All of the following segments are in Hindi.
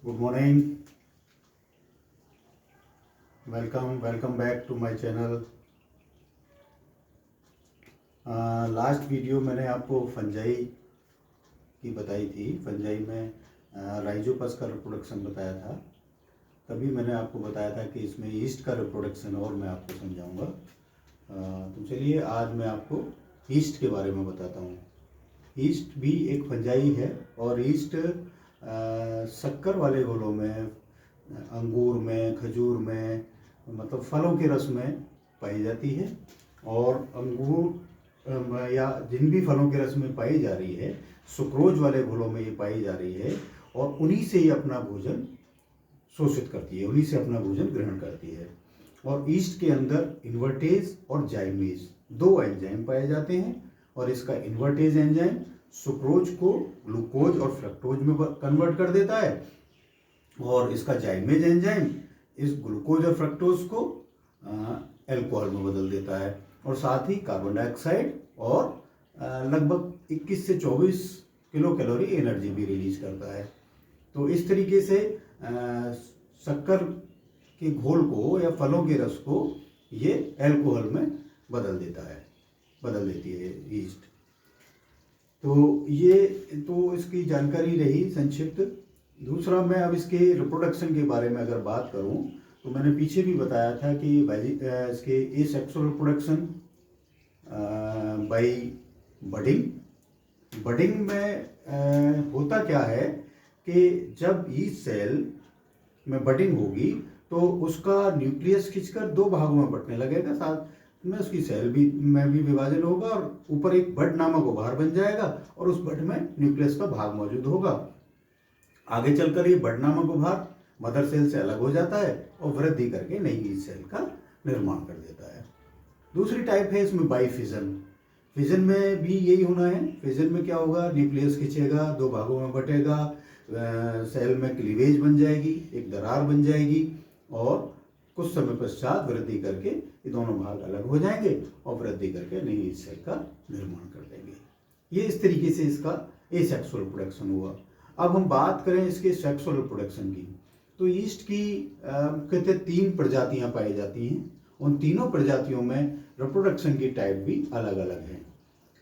Good morning. Welcome back to my channel. Last video मैंने आपको फंजाई की बताई थी। फंजाई में राइजोपस का रिप्रोडक्शन बताया था। तभी मैंने आपको बताया था कि इसमें ईस्ट का रिप्रोडक्शन और मैं आपको समझाऊंगा। तो चलिए आज मैं आपको ईस्ट के बारे में बताता हूँ। ईस्ट भी एक फंजाई है और ईस्ट शक्कर वाले घोलों में, अंगूर में, खजूर में, मतलब फलों के रस में पाई जाती है। और अंगूर या जिन भी फलों के रस में पाई जा रही है, सुक्रोज वाले घोलों में ये पाई जा रही है और उन्हीं से ही अपना भोजन शोषित करती है, उन्हीं से अपना भोजन ग्रहण करती है। और ईस्ट के अंदर इन्वर्टेज और जाइमेज दो एंजाइम पाए जाते हैं और इसका इन्वर्टेज एंजाइम सुक्रोज को ग्लूकोज और फ्रक्टोज में कन्वर्ट कर देता है और इसका जाइमेज एंजाइम इस ग्लूकोज और फ्रक्टोज को अल्कोहल में बदल देता है और साथ ही कार्बन डाइऑक्साइड और लगभग 21 से 24 किलो कैलोरी एनर्जी भी रिलीज करता है। तो इस तरीके से शक्कर के घोल को या फलों के रस को ये अल्कोहल में बदल देती है ईस्ट। तो ये तो इसकी जानकारी रही संक्षिप्त। दूसरा, मैं अब इसके रिप्रोडक्शन के बारे में अगर बात करूं तो मैंने पीछे भी बताया था कि इसके एसेक्सुअल रिप्रोडक्शन बाय बडिंग में होता क्या है कि जब ईस्ट सेल में बडिंग होगी तो उसका न्यूक्लियस खिंचकर दो भागों में बंटने लगेगा, साथ में उसकी सेल में भी विभाजन होगा और ऊपर एक बड नामक उभार बन जाएगा और उस बड में न्यूक्लियस का भाग मौजूद होगा। आगे चलकर ये बड नामक उभार मदर सेल से अलग हो जाता है और वृद्धि करके नई ईस्ट सेल का निर्माण कर देता है। दूसरी टाइप है इसमें बाई फिजन। फिजन में भी यही होना है। फिजन में क्या होगा, न्यूक्लियस खिंचेगा, दो भागों में बटेगा, सेल में क्लीवेज बन जाएगी, एक दरार बन जाएगी और कुछ समय पश्चात वृद्धि करके ये दोनों भाग अलग हो जाएंगे और वृद्धि करके नई ईस्ट सेल का निर्माण कर देंगे। ये इस तरीके से इसका एसेक्सुअल रिप्रोडक्शन हुआ। अब हम बात करें इसके सेक्सुअल रिप्रोडक्शन की, तो ईस्ट की कहते 3 प्रजातियां पाई जाती हैं। उन तीनों प्रजातियों में रिप्रोडक्शन की टाइप भी अलग अलग है।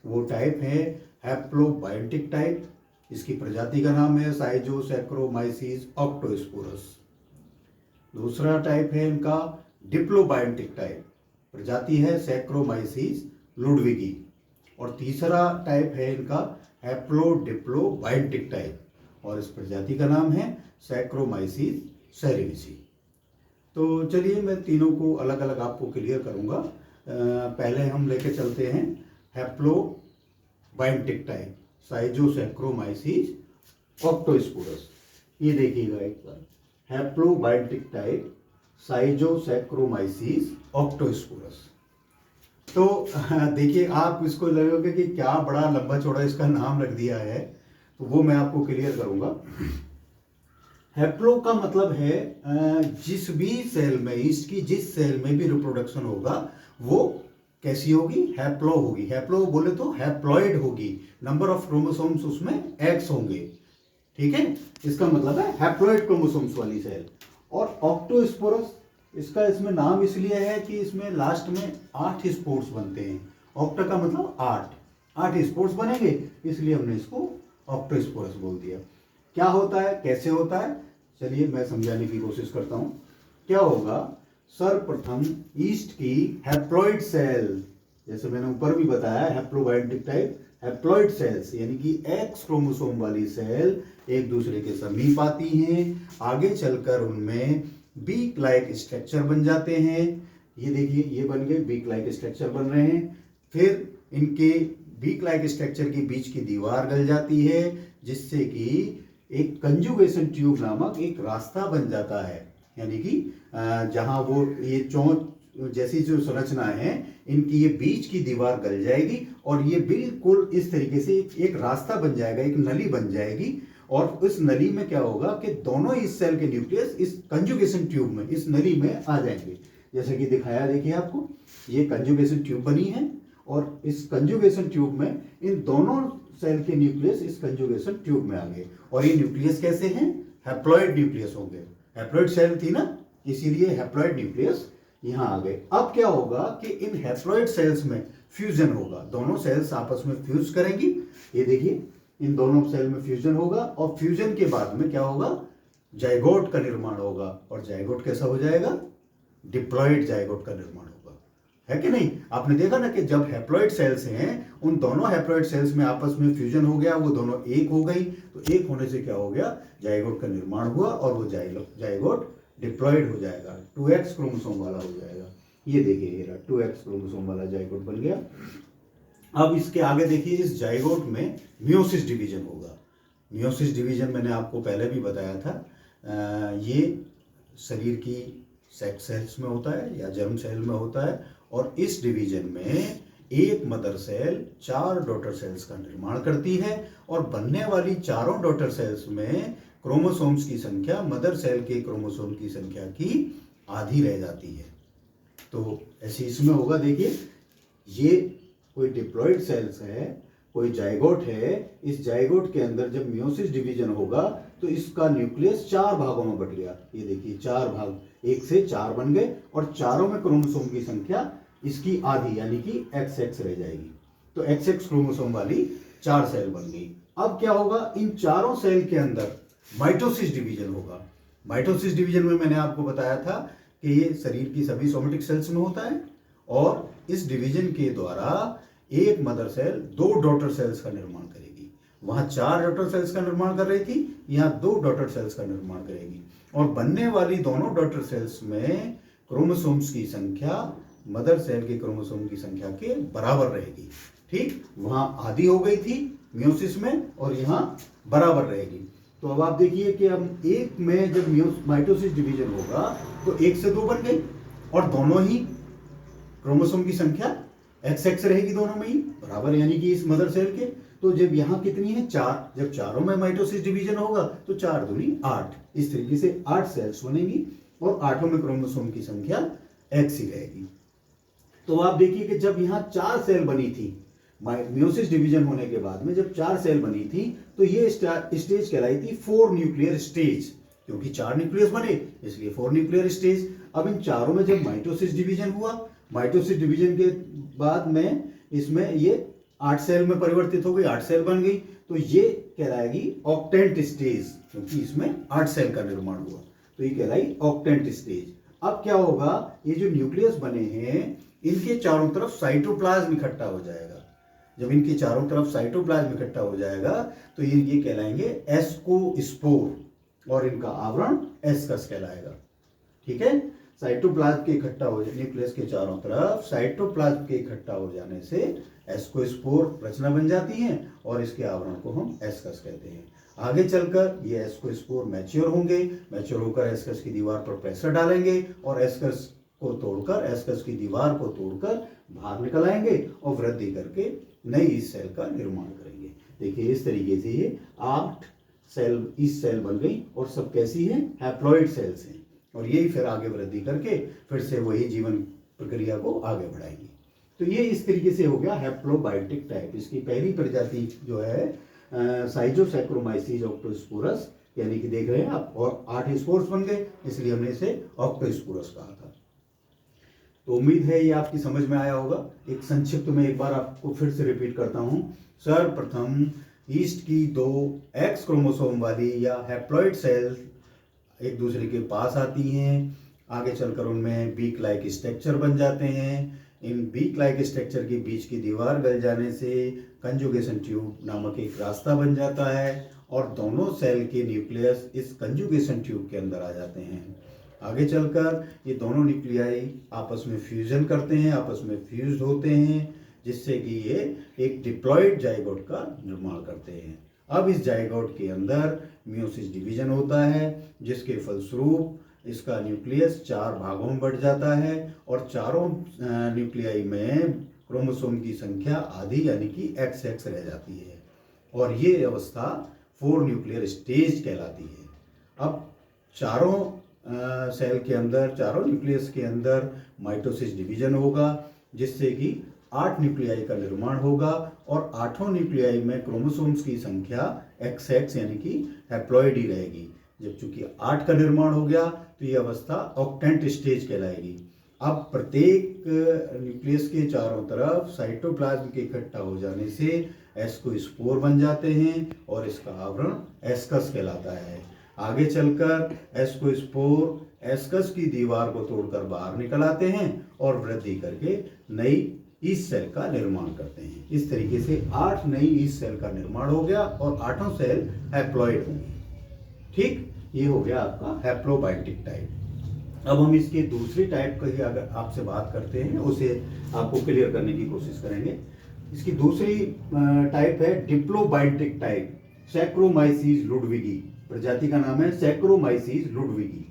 वो टाइप है हैप्लोबायोटिक टाइप। इसकी प्रजाति का नाम है साइजोसैक्रोमाइसीस ऑक्टोस्पोरस। दूसरा टाइप है इनका डिप्लोबायोटिक टाइप, प्रजाति है सैक्रोमाइसीस लुडविगी। और तीसरा टाइप है इनका हैप्लोडिप्लोबायोटिक टाइप और इस प्रजाति का नाम है सैक्रोमाइसीस सेरेविसी। तो चलिए मैं तीनों को अलग अलग आपको क्लियर करूंगा। पहले हम लेके चलते हैं हैप्लोबायोटिक टाइप साइजोसैक्रोमाइसीस ऑक्टोस्पोरस। ये देखिएगा एक बार, हैप्लोबायोटिक टाइप साइजोसैक्रोमाइसीस ऑक्टोस्पोरस। तो देखिए, आप इसको लगेगा कि क्या बड़ा लंबा चौड़ा इसका नाम रख दिया है, तो वो मैं आपको क्लियर करूंगा। हैप्लो का मतलब है जिस भी सेल में, ईस्ट की जिस सेल में भी रिप्रोडक्शन होगा वो कैसी होगी, हैप्लो होगी। हैप्लो बोले तो हैप्लॉइड होगी, नंबर ऑफ क्रोमोसोम्स उसमें एक्स होंगे, ठीक है। इसका मतलब है हैप्लॉइड क्रोमोसोम्स वाली सेल। और ऑक्टोस्पोरस, इसका इसमें नाम इसलिए है कि इसमें लास्ट में 8 स्पोर्स बनते हैं। ऑक्टा का मतलब 8 स्पोर्स बनेंगे, इसलिए हमने इसको ऑक्टोस्पोरस बोल दिया। क्या होता है, कैसे होता है, चलिए मैं समझाने की कोशिश करता हूं। क्या होगा, सर्वप्रथम ईस्ट की हैप्लॉइड सेल, जैसे मैंने ऊपर भी बताया हैप्लोबायोटिक टाइप, हैप्लॉइड सेल्स यानी कि एक्स क्रोमोसोम वाली सेल एक दूसरे के समीप आती हैं। आगे चलकर उनमें बीक लाइक स्ट्रक्चर बन जाते हैं। ये देखिए, ये बन गए, बीक लाइक स्ट्रक्चर बन रहे हैं। फिर इनके बीक लाइक स्ट्रक्चर के बीच की दीवार गल जाती है, जिससे कि एक कंजुगेशन ट्यूब नामक एक रास्ता बन जाता है। यानी कि जहां वो ये चोंच जैसी जो संरचना है, इनकी ये बीच की दीवार गल जाएगी और ये बिल्कुल इस तरीके से एक रास्ता बन जाएगा, एक नली बन जाएगी। और उस नली में क्या होगा कि दोनों इस सेल के न्यूक्लियस इस कंजुगेशन ट्यूब में, इस नली में आ जाएंगे। जैसे कि दिखाया, देखिए आपको, ये कंजुगेशन ट्यूब बनी है और इस कंजुगेशन ट्यूब में इन दोनों सेल के न्यूक्लियस इस कंजुगेशन ट्यूब में आ गए। और ये न्यूक्लियस कैसे हैं, हैप्लॉइड न्यूक्लियस होंगे। हैप्लॉइड सेल थी ना, इसीलिए हैप्लॉइड न्यूक्लियस यहाँ आ गए। अब क्या होगा कि इन हैप्लॉइड सेल्स में फ्यूजन होगा, दोनों सेल्स आपस में फ्यूज करेंगी। ये देखिए इन दोनों सेल में फ्यूजन होगा और फ्यूजन के बाद में क्या होगा, जाइगोट का निर्माण होगा। और जाइगोट कैसा हो जाएगा, डिप्लॉइड जाइगोट का निर्माण होगा, है कि नहीं। आपने देखा ना कि जब हैप्लॉइड सेल्स हैं, उन दोनों हैप्लॉइड सेल्स में आपस में फ्यूजन हो गया, वो दोनों एक हो गई, तो एक होने से क्या हो गया, जाइगोट का निर्माण हुआ और वो जाइगोट डिप्लॉइड हो जाएगा, 2x क्रोमोसोम वाला हो जाएगा। ये देखिए ये 2x क्रोमोसोम वाला जाइगोट बन गया। अब इसके आगे देखिए, इस जाइगोट में मियोसिस डिवीजन होगा। मियोसिस डिवीजन मैंने आपको पहले भी बताया था, ये शरीर की सेक्स सेल्स में होता है या जर्म सेल में होता है। और इस डिवीजन में एक मदर सेल 4 डॉटर सेल्स का निर्माण करती है और बनने वाली चारों डॉटर सेल्स में क्रोमोसोम्स की संख्या मदर सेल के क्रोमोसोम की संख्या की आधी रह जाती है। तो ऐसे इसमें होगा, देखिए ये कोई डिप्लॉइड सेल्स है, कोई जाइगोट है। इस जाइगोट के अंदर जब मियोसिस डिवीजन होगा तो इसका न्यूक्लियस 4 भागों में बट गया। ये देखिए 4 भाग, 1 से 4 बन गए और चारों में क्रोमोसोम की संख्या इसकी आधी यानी कि XX रह जाएगी। तो XX क्रोमोसोम वाली 4 सेल बन गई। अब क्या होगा, इन चारों सेल के अंदर माइटोसिस डिवीजन होगा। माइटोसिस डिवीजन में मैंने आपको बताया था कि ये शरीर की सभी सोमेटिक सेल्स में होता है और इस डिवीजन के द्वारा एक मदर सेल 2 डॉटर सेल्स का निर्माण करेगी। वहां 4 डॉटर सेल्स का निर्माण कर रही थी, यहाँ 2 डॉटर सेल्स का निर्माण करेगी और बनने वाली दोनों डॉटर सेल्स में क्रोमोसोम्स की संख्या मदर सेल के क्रोमोसोम की संख्या के बराबर रहेगी। ठीक, वहां आधी हो गई थी मियोसिस में और यहाँ बराबर रहेगी। तो अब आप देखिए कि अब एक में जब माइटोसिस डिवीजन होगा तो 1 से 2 बन गई और दोनों ही क्रोमोसोम की संख्या XX रहेगी, दोनों में ही बराबर, यानी कि इस मदर सेल के। तो जब यहाँ कितनी है, 4, जब चारों में माइटोसिस डिवीजन होगा तो 4 दूनी 8, इस तरीके से 8 सेल्स बनेंगी और 8 में क्रोमोसोम की संख्या X ही रहेगी। तो आप देखिए कि जब यहाँ 4 सेल बनी थी, मियोसिस डिवीजन होने के बाद में जब 4 सेल बनी थी तो ये स्टेज कहलाई थी 4 न्यूक्लियर स्टेज, क्योंकि 4 न्यूक्लियस बने इसलिए 4 न्यूक्लियर स्टेज। अब इन चारों में जब माइटोसिस डिवीजन हुआ, माइटोसिस डिवीजन के बाद में इसमें ये 8 सेल में परिवर्तित हो गई, 8 सेल बन गई, तो ये कहलाएगी ऑक्टेंट स्टेज, क्योंकि इसमें 8 सेल का निर्माण हुआ, तो ये कहलाई ऑक्टेंट स्टेज। अब क्या होगा, ये जो न्यूक्लियस बने हैं इनके चारों तरफ साइटोप्लाज्म इकट्ठा हो जाएगा। जब इनके चारों तरफ साइटोप्लाज्म इकट्ठा हो जाएगा तो ये कहलाएंगे एस्कोस्पोर और इनका आवरण एस्कस कहलाएगा। ठीक है, साइटोप्लाज्म के इकट्ठा हो जाने, न्यूक्लियस के चारों तरफ साइटोप्लाज्म के इकट्ठा हो जाने से एस्कोस्पोर रचना बन जाती है और इसके आवरण को हम एस्कस कहते हैं। आगे चलकर ये एस्कोस्पोर मैच्योर होंगे, मैच्योर होकर एस्कस की दीवार पर प्रेशर डालेंगे और एस्कस को तोड़कर, एस्कस की दीवार को तोड़कर बाहर निकल आएंगे और वृद्धि करके नई इस सेल का निर्माण करेंगे। देखिए इस तरीके से ये 8 सेल इस सेल बन गई और सब कैसी है, हैप्लॉइड सेल्स हैं और यही फिर आगे वृद्धि करके फिर से वही जीवन प्रक्रिया को आगे बढ़ाएंगी। तो ये इस तरीके से हो गया हैप्लोबायोटिक टाइप। इसकी पहली प्रजाति जो है साइजोसैक्रोमाइसीस ऑक्टोस्पोरस, यानी कि देख रहे हैं आप, और 8 स्पोर्स बन गए इसलिए हमने इसे ऑक्टोस्पोरस कहा था। तो उम्मीद है ये आपकी समझ में आया होगा। एक संक्षिप्त में एक बार आपको फिर से रिपीट करता हूं। सर्वप्रथम ईस्ट की 2 X क्रोमोसोम वाली या हैप्लॉइड सेल एक दूसरे के पास आती हैं, आगे चलकर उनमें बीक लाइक स्ट्रक्चर बन जाते हैं। इन बीक लाइक स्ट्रक्चर के बीच की दीवार गल जाने से कंजुगेशन ट्यूब नामक एक रास्ता बन जाता है और दोनों सेल के न्यूक्लियस इस कंजुगेशन ट्यूब के अंदर आ जाते हैं। आगे चलकर ये दोनों न्यूक्लियाई आपस में फ्यूजन करते हैं, आपस में फ्यूज होते हैं, जिससे कि ये एक डिप्लॉइड जाइगोट का निर्माण करते हैं। अब इस जाइगोट के अंदर मियोसिस डिवीजन होता है, जिसके फलस्वरूप इसका न्यूक्लियस 4 भागों में बढ़ जाता है और चारों न्यूक्लियाई में क्रोमोसोम की संख्या आधी यानी कि XX रह जाती है और ये अवस्था 4 न्यूक्लियर स्टेज कहलाती है। अब चारों सेल के अंदर, चारों न्यूक्लियस के अंदर माइटोसिस डिवीजन होगा, जिससे कि 8 न्यूक्लियाई का निर्माण होगा और 8 न्यूक्लियाई में क्रोमोसोम्स की संख्या XX यानी कि हैप्लॉइड ही रहेगी। जब चूंकि 8 का निर्माण हो गया तो ये अवस्था ऑक्टेंट स्टेज कहलाएगी। अब प्रत्येक न्यूक्लियस के चारों तरफ साइटोप्लाज्म के इकट्ठा हो जाने से एस्कोस्पोर बन जाते हैं और इसका आवरण एस्कस कहलाता है। आगे चलकर एस्कोस्पोर एस्कस की दीवार को तोड़कर बाहर निकल आते हैं और वृद्धि करके नई ईस्ट सेल का निर्माण करते हैं। इस तरीके से 8 नई ईस्ट सेल का निर्माण हो गया और 8 सेल हैप्लॉइड होंगी। ठीक, ये हो गया आपका हैप्लोबायोटिक टाइप। अब हम इसके दूसरी टाइप की अगर आपसे बात करते हैं उसे आपको क्लियर करने की कोशिश करेंगे। इसकी दूसरी टाइप है डिप्लोबायोटिक टाइप, सैक्रोमाइसीस लुडविगी। प्रजाति का नाम है सैक्रोमाइसीस लुडविगी।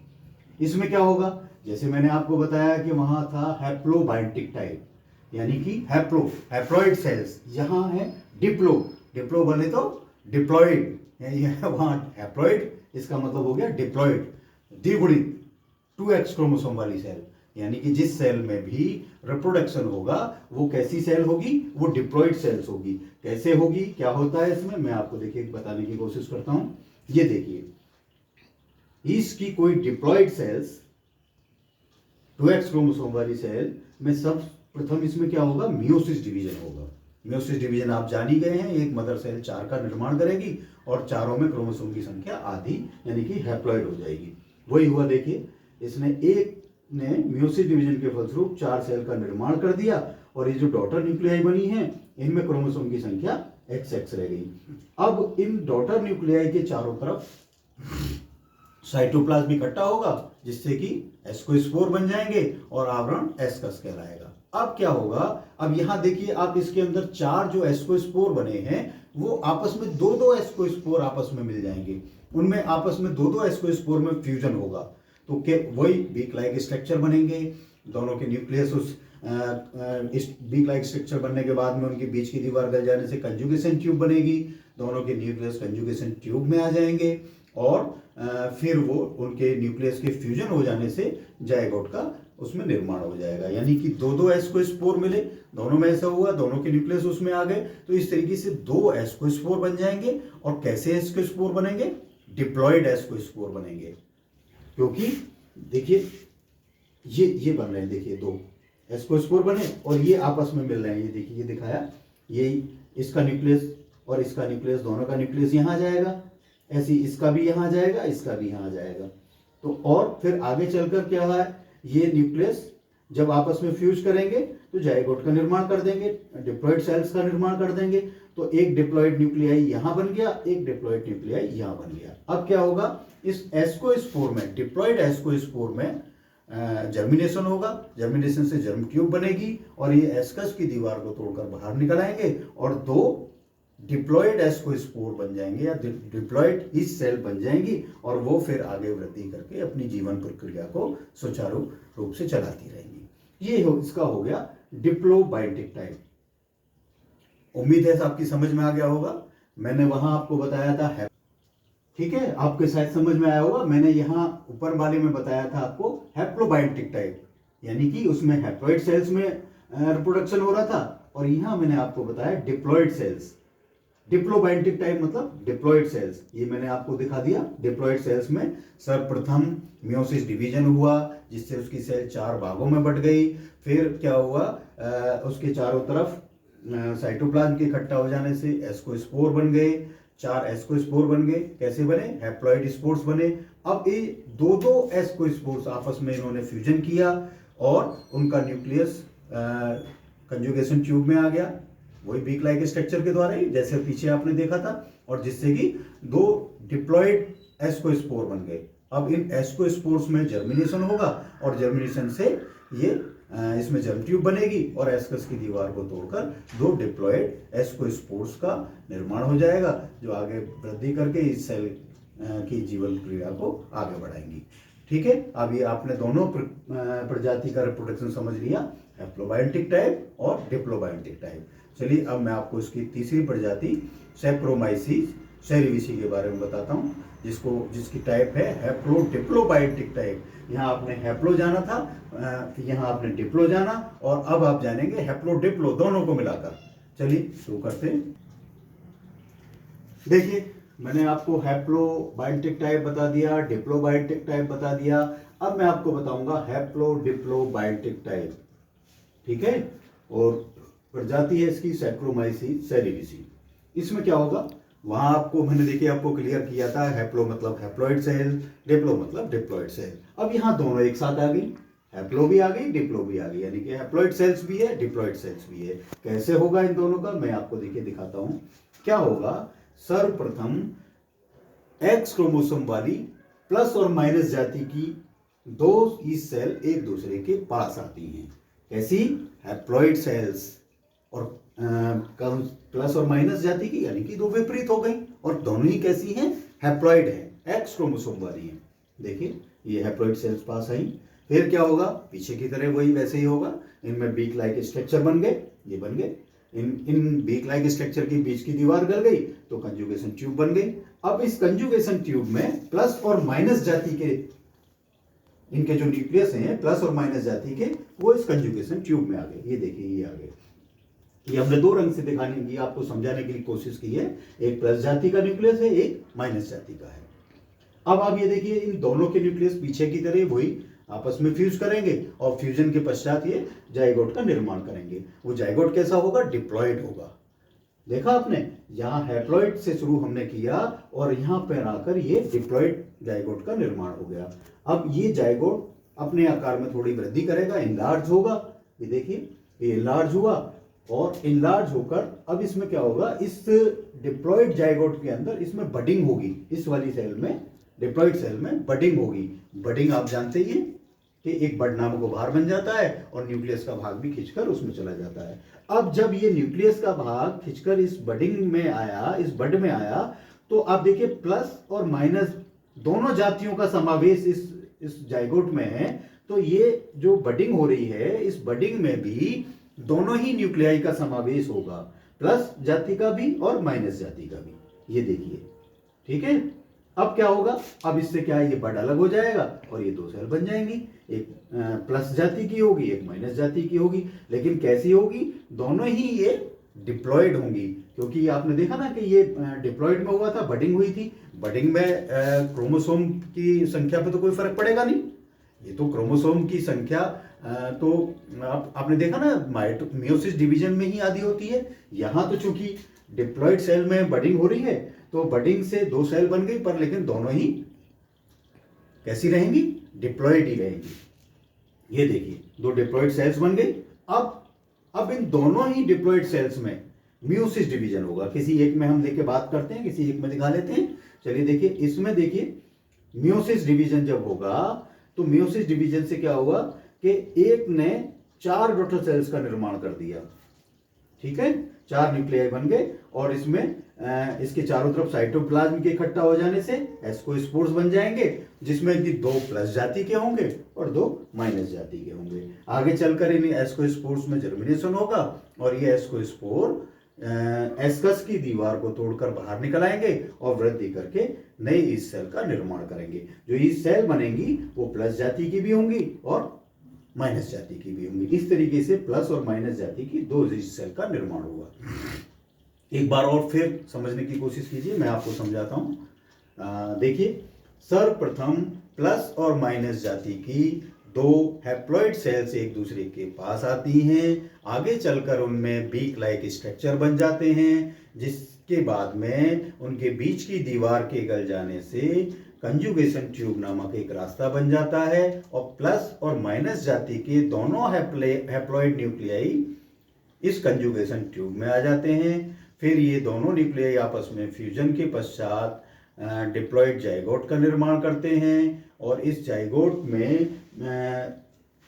इसमें क्या होगा, जैसे मैंने आपको बताया कि वहां था हैप्लोबायोटिक टाइप, यानी कि हैप्लॉइड सेल्स, यहाँ है डिप्लो बने तो डिप्लॉइड, वहां हैप्लॉइड, इसका मतलब हो गया डिप्लॉइड, द्विगुणित 2x क्रोमोसोम वाली सेल। यानी कि जिस सेल में भी रिप्रोडक्शन होगा वो कैसी सेल होगी, वो डिप्लॉइड सेल्स होगी। कैसे होगी, क्या होता है इसमें, मैं आपको देखिए बताने की कोशिश करता हूं। ये देखिए, इसकी कोई डिप्लॉइड सेल्स 2x क्रोमोसोम वाली सेल में सब प्रथम इसमें क्या होगा, मियोसिस डिवीजन होगा। मियोसिस डिवीजन आप जान ही गए हैं, एक मदर सेल 4 का निर्माण करेगी और चारों में क्रोमोसोम की संख्या आधी यानी कि हैप्लॉइड हो जाएगी। वही हुआ, देखिए इसने एक ने मियोसिस डिवीजन के फलस्वरूप 4 सेल का निर्माण कर दिया और ये जो डॉटर न्यूक्लियाई बनी है इनमें क्रोमोसोम की संख्या XX रह गई। अब इन डॉटर न्यूक्लियाई के चारों तरफ साइटोप्लाज्म इकट्ठा होगा जिससे कि एस्कोस्पोर बन जाएंगे और आवरण एस्कस कहलाएगा। अब क्या होगा, अब यहां देखिए आप इसके अंदर 4 जो एस्कोस्पोर बने हैं वो आपस में 2-2 एस्कोस्पोर आपस में मिल जाएंगे, उनमें आपस में 2-2 एस्कोस्पोर में फ्यूजन होगा तो वही बीक लाइक स्ट्रक्चर बनेंगे। दोनों के न्यूक्लियस उस बीक लाइक स्ट्रक्चर बनने के बाद में उनके बीच की दीवार गल जाने से कंजुगेशन ट्यूब बनेगी। दोनों के न्यूक्लियस कंजुगेशन ट्यूब में आ जाएंगे और फिर वो उनके न्यूक्लियस के फ्यूजन हो जाने से जायगोट का उसमें निर्माण हो जाएगा। यानी कि 2-2 एस्कोस्पोर मिले, दोनों में ऐसा हुआ, दोनों के न्यूक्लियस उसमें आ गए तो इस तरीके से 2 एस्कोस्पोर बन जाएंगे। और कैसे एस्कोस्पोर बनेंगे, डिप्लॉइड एस्कोस्पोर बनेंगे, क्योंकि देखिए ये बन रहे हैं, देखिए 2 एस्कोस्पोर बने और ये आपस में मिल रहे हैं। ये देखिए, ये दिखाया, ये इसका न्यूक्लियस और इसका न्यूक्लियस, दोनों का न्यूक्लियस यहाँ आ जाएगा, ऐसे इसका भी यहाँ आ जाएगा, इसका भी यहाँ आ जाएगा। तो और फिर आगे चलकर क्या है, ये न्यूक्लियस जब आपस में फ्यूज करेंगे तो जायगोट का निर्माण कर देंगे, डिप्लॉइड सेल्स का निर्माण कर देंगे। तो एक डिप्लॉइड न्यूक्लियाई यहाँ बन गया, एक डिप्लॉइड न्यूक्लियाई यहाँ बन गया। अब क्या होगा, इस एस्कोस्पोर में, डिप्लॉइड एस्कोस्पोर में जर्मिनेशन होगा, जर्मिनेशन से जर्म ट्यूब बनेगी और ये एस्कस की दीवार को तोड़कर बाहर निकल आएंगे और 2 डिप्लॉइड एस्कोस्पोर बन जाएंगे या डिप्लॉइड ईस्ट सेल बन जाएंगी और वो फिर आगे वृद्धि करके अपनी जीवन प्रक्रिया को सुचारू रूप से चलाती रहेंगी। ये इसका हो गया डिप्लोबायोटिक टाइप। उम्मीद है आपकी समझ में आ गया होगा। मैंने वहां आपको बताया था, ठीक है, आपके शायद समझ में आया होगा। मैंने यहाँ ऊपर वाले में बताया था आपको हैप्लोबायोटिक टाइप, यानी कि उसमें हैप्लॉइड सेल्स में रिप्रोडक्शन हो रहा था और यहाँ मैंने आपको बताया डिप्लॉइड सेल्स। डिप्लोबायोटिक टाइप मतलब डिप्लॉइड सेल्स, ये मैंने आपको दिखा दिया। डिप्लॉइड सेल्स में सर्वप्रथम मियोसिस डिवीजन हुआ जिससे उसकी सेल 4 भागों में बट गई। फिर क्या हुआ, उसके चारों तरफ साइटोप्लाज्म के इकट्ठा हो जाने से एस्कोस्पोर बन गए, 4 एस्कोस्पोर बन गए। कैसे बने, हैप्लॉइड स्पोर्स बने। अब ये 2-2 एस्कोस्पोर्स आपस में इन्होंने फ्यूजन किया और उनका न्यूक्लियस कंजुगेशन ट्यूब में आ गया, वही बीक लाइक स्ट्रक्चर के द्वारा ही, जैसे पीछे आपने देखा था, और जिससे कि 2 डिप्लॉइड एस्कोस्पोर बन गए। अब इन एस्कोस्पोर्स में जर्मिनेशन होगा और जर्मिनेशन से ये इसमें जर्म ट्यूब बनेगी और एस्कस की दीवार को तोड़कर 2 डिप्लॉइड एस्कोस्पोर्स का निर्माण हो जाएगा जो आगे वृद्धि करके इस सेल की जीवन क्रिया को आगे बढ़ाएंगी। ठीक है, अब ये आपने दोनों प्रजाति का रिप्रोडक्शन समझ लिया, हैप्लोबायोटिक टाइप और डिप्लोबायोटिक टाइप। चलिए अब मैं आपको इसकी तीसरी प्रजाति सैक्रोमाइसीस सेरेविसी के बारे में बताता हूँ, जिसकी टाइप है हैप्लोडिप्लोबायोटिक टाइप। यहाँ आपने हैप्लो जाना था, यहाँ आपने डिप्लो जाना और अब आप जानेंगे हैप्लोडिप्लो, दोनों को मिलाकर। चलिए शुरू करते हैं। देखिए मैंने आपको हैप्लोबायोटिक टाइप बता दिया, डिप्लोबायोटिक टाइप बता दिया। अब मैं आपको बताऊंगा हैप्लोडिप्लोबायोटिक टाइप, ठीक है। और प्रजाति है इसकी सैक्रोमाइसीस सेरेविसी। इसमें क्या होगा, वहां आपको मैंने देखिए आपको क्लियर किया था, हैप्लो मतलब हैप्लॉइड सेल, डिप्लो मतलब डिप्लॉइड सेल। अब यहाँ दोनों एक साथ आ गई, हैप्लो भी आ गई, डिप्लो भी आ गई, यानी कि हैप्लॉइड सेल्स भी है, डिप्लॉइड सेल्स भी है। कैसे होगा इन दोनों का, मैं आपको देखिए दिखाता हूं। क्या होगा, सर्वप्रथम एक्स क्रोमोसोम वाली प्लस और माइनस जाति की दो ईस्ट सेल एक दूसरे के पास आती हैं। कैसी, हैप्लॉइड सेल्स, और प्लस और माइनस जाति की, यानी कि दो विपरीत हो गई, और दोनों ही कैसी हैं, हैप्लॉइड है, एक्स क्रोमोसोम वाली है। देखिए ये हैप्लॉइड सेल्स पास आई, फिर क्या होगा, पीछे की तरह वही वैसे ही होगा, इनमें बीक लाइक स्ट्रक्चर बन गए, ये बन गए, इन बीक लाइक स्ट्रक्चर के बीच की दीवार गल गई तो कंजुगेशन ट्यूब बन गई। अब इस कंजुगेशन ट्यूब में प्लस और माइनस जाति के, इनके जो न्यूक्लियस हैं प्लस और माइनस जाति के, वो इस कंजुगेशन ट्यूब में आ गए। ये देखिए ये आ गए। ये हमने दो रंग से दिखाने की, आपको समझाने के लिए कोशिश की है। एक प्लस जाति का न्यूक्लियस है, एक माइनस जाति का है। अब आप ये देखिए इन दोनों के न्यूक्लियस पीछे की तरह वही आपस में फ्यूज करेंगे, और फ्यूजन के पश्चात ये जाइगोट का निर्माण करेंगे। वो जाइगोट कैसा होगा, डिप्लॉइड होगा। देखा आपने, यहाँ हैप्लॉइड से शुरू हमने किया और यहाँ पर आकर ये डिप्लॉइड जाइगोट का निर्माण हो गया। अब ये जाइगोट अपने आकार में थोड़ी वृद्धि करेगा, इनलार्ज होगा। ये देखिए ये इनलार्ज हुआ, और इनलार्ज होकर अब इसमें क्या होगा, इस डिप्लॉइड जाइगोट के अंदर इसमें बडिंग होगी। इस वाली सेल में, डिप्लॉइड सेल में बडिंग होगी। बडिंग आप जानते ही हैं कि एक बड नामक उभार बन जाता है और न्यूक्लियस का भाग भी खिंचकर उसमें चला जाता है। अब जब ये न्यूक्लियस का भाग खिंचकर इस बडिंग में आया, इस बड में आया, तो आप देखिए प्लस और माइनस दोनों जातियों का समावेश इस जाइगोट में है। तो ये जो बडिंग हो रही है, इस बडिंग में भी दोनों ही न्यूक्लियाई का समावेश होगा, प्लस जाति का भी और माइनस जाति का भी। ये देखिए, ठीक है। अब क्या होगा, अब इससे क्या है, ये बड अलग हो जाएगा और ये दो सेल बन जाएंगी, एक प्लस जाति की होगी, एक माइनस जाति की होगी। लेकिन कैसी होगी, दोनों ही ये डिप्लॉइड होंगी, क्योंकि आपने देखा ना कि ये डिप्लॉइड में हुआ था, बडिंग हुई थी। बडिंग में क्रोमोसोम की संख्या पे तो कोई फर्क पड़ेगा नहीं, ये तो क्रोमोसोम की संख्या तो आपने देखा ना, मियोसिस डिवीजन में ही आदि होती है। यहां तो चूंकि डिप्लॉइड सेल में बडिंग हो रही है, तो बडिंग से दो सेल बन गई, पर लेकिन दोनों ही कैसी रहेंगी, डिप्लॉइड ही रहेंगी। ये देखिए दो डिप्लॉइड सेल्स बन गई। अब इन दोनों ही डिप्लॉइड सेल्स में मियोसिस डिवीजन होगा। किसी एक में हम लेके बात करते हैं, किसी एक में दिखा लेते हैं। चलिए देखिए, इसमें देखिए मियोसिस डिवीजन जब होगा, तो मियोसिस डिवीजन से क्या हुआ कि एक ने 4 डॉटर सेल्स का निर्माण कर दिया, ठीक है, 4 न्यूक्लियाई बन गए, और इसमें इसके चारों तरफ साइटोप्लाज्म के इकट्ठा हो जाने से एस्कोस्पोर्स बन जाएंगे, जिसमें कि 2 प्लस जाति के होंगे और 2 माइनस जाति के होंगे। आगे चलकर इन एस्कोस्पोर्स में जर्मिनेशन होगा, और ये एस्कोस्पोर एस्कस की दीवार को तोड़कर बाहर निकल आएंगे और वृद्धि करके नई ईस्ट सेल का निर्माण करेंगे। जो ईस्ट सेल बनेंगी वो प्लस जाति की भी होंगी और माइनस जाति की भी होंगी। इस तरीके से प्लस और माइनस जाति की 2 ईस्ट सेल का निर्माण हुआ। एक बार और फिर समझने की कोशिश कीजिए, मैं आपको समझाता हूं। देखिए, सर्वप्रथम प्लस और माइनस जाति की 2 हैप्लॉइड सेल्स एक दूसरे के पास आती हैं। आगे चलकर उनमें बीक लाइक स्ट्रक्चर बन जाते हैं, जिसके बाद में उनके बीच की दीवार के गल जाने से कंजुगेशन ट्यूब नामक एक रास्ता बन जाता है, और प्लस और माइनस जाति के दोनों हैप्लॉइड न्यूक्लियाई इस कंजुगेशन ट्यूब में आ जाते हैं। फिर ये दोनों न्यूक्लियाई आपस में फ्यूजन के पश्चात डिप्लॉइड जाइगोट का निर्माण करते हैं, और इस जाइगोट में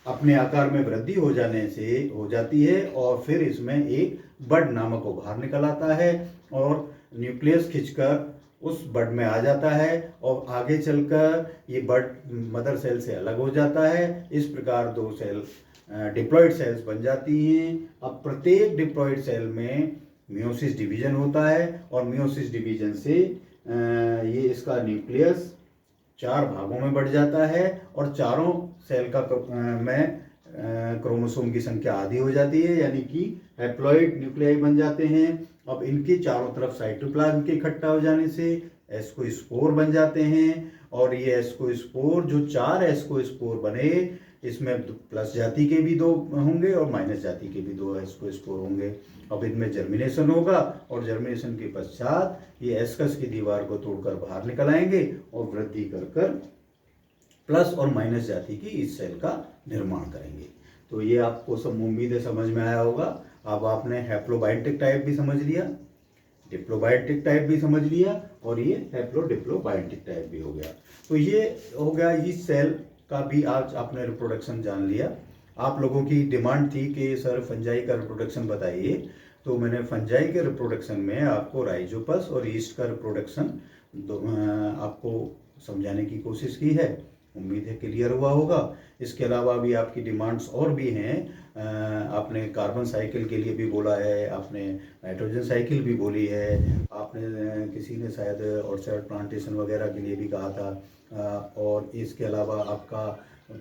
अपने आकार में वृद्धि हो जाने से हो जाती है, और फिर इसमें एक बड नामक उभार निकल आता है, और न्यूक्लियस खिंचकर उस बड में आ जाता है, और आगे चलकर ये बड मदर सेल से अलग हो जाता है। इस प्रकार 2 सेल डिप्लॉइड सेल्स बन जाती हैं। अब प्रत्येक डिप्लॉइड सेल में मियोसिस डिवीजन होता है, और मियोसिस डिवीजन से ये इसका न्यूक्लियस 4 भागों में बढ़ जाता है, और चारों सेल का में क्रोमोसोम की संख्या आधी हो जाती है, यानी कि हैप्लॉइड न्यूक्लियाई बन जाते हैं। अब इनके चारों तरफ साइटोप्लाज्म के इकट्ठा हो जाने से एस्कोस्पोर बन जाते हैं। और ये एस्कोस्पोर, जो 4 एस्कोस्पोर बने, इसमें प्लस जाति के भी 2 होंगे और माइनस जाति के भी 2 एस्कोस्पोर होंगे। अब इनमें जर्मिनेशन होगा और जर्मिनेशन के पश्चात ये एस्कस की दीवार को तोड़कर बाहर निकल आएंगे और वृद्धि कर प्लस और माइनस जाति की इस सेल का निर्माण करेंगे। तो ये आपको सब उम्मीद है समझ में आया होगा। अब आपने हैप्लोबायोटिक टाइप भी समझ लिया, डिप्लोबायोटिक टाइप भी समझ लिया और ये हैप्लोडिप्लोबायोटिक टाइप भी हो गया। तो ये हो गया, इस सेल का भी आज आपने रिप्रोडक्शन जान लिया। आप लोगों की डिमांड थी कि सर फंजाई का रिप्रोडक्शन बताइए, तो मैंने फंजाई के रिप्रोडक्शन में आपको राइजोपस और ईस्ट का रिप्रोडक्शन आपको समझाने की कोशिश की है। उम्मीद है क्लियर हुआ होगा। इसके अलावा भी आपकी डिमांड्स और भी हैं। आपने कार्बन साइकिल के लिए भी बोला है, आपने नाइट्रोजन साइकिल भी बोली है, आपने किसी ने शायद ऑर्चर्ड प्लांटेशन वगैरह के लिए भी कहा था। और इसके अलावा आपका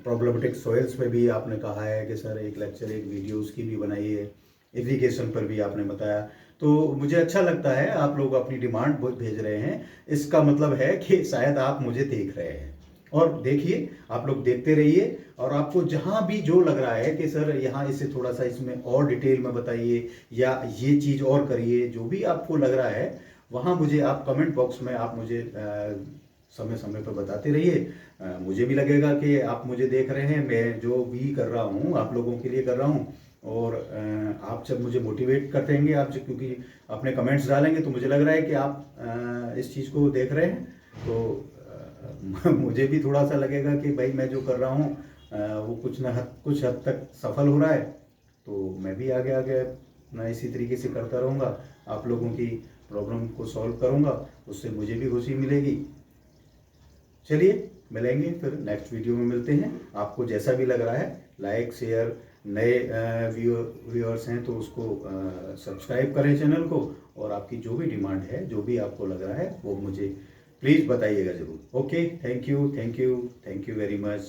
प्रॉब्लमेटिक सॉइल्स पे भी आपने कहा है कि सर एक लेक्चर, एक वीडियो उसकी भी बनाइए। इरिगेशन पर भी आपने बताया। तो मुझे अच्छा लगता है आप लोग अपनी डिमांड भेज रहे हैं। इसका मतलब है कि शायद आप मुझे देख रहे हैं। और देखिए, आप लोग देखते रहिए और आपको जहां भी जो लग रहा है कि सर यहाँ इसे थोड़ा सा इसमें और डिटेल में बताइए या ये चीज़ और करिए, जो भी आपको लग रहा है वहाँ मुझे आप कमेंट बॉक्स में आप मुझे समय समय पर बताते रहिए। मुझे भी लगेगा कि आप मुझे देख रहे हैं, मैं जो भी कर रहा हूँ आप लोगों के लिए कर रहा हूँ। और आप जब मुझे मोटिवेट करते रहेंगे, आप जब क्योंकि अपने कमेंट्स डालेंगे तो मुझे लग रहा है कि आप इस चीज़ को देख रहे हैं। तो मुझे भी थोड़ा सा लगेगा कि भाई मैं जो कर रहा हूँ वो कुछ हद तक सफल हो रहा है। तो मैं भी आगे आगे अपना इसी तरीके से करता रहूँगा, आप लोगों की प्रॉब्लम को सॉल्व करूँगा, उससे मुझे भी खुशी मिलेगी। चलिए मिलेंगे फिर नेक्स्ट वीडियो में, मिलते हैं। आपको जैसा भी लग रहा है लाइक शेयर, नए व्यूअर्स हैं तो उसको सब्सक्राइब करें चैनल को। और आपकी जो भी डिमांड है, जो भी आपको लग रहा है वो मुझे प्लीज़ बताइएगा ज़रूर। Okay, thank you very much.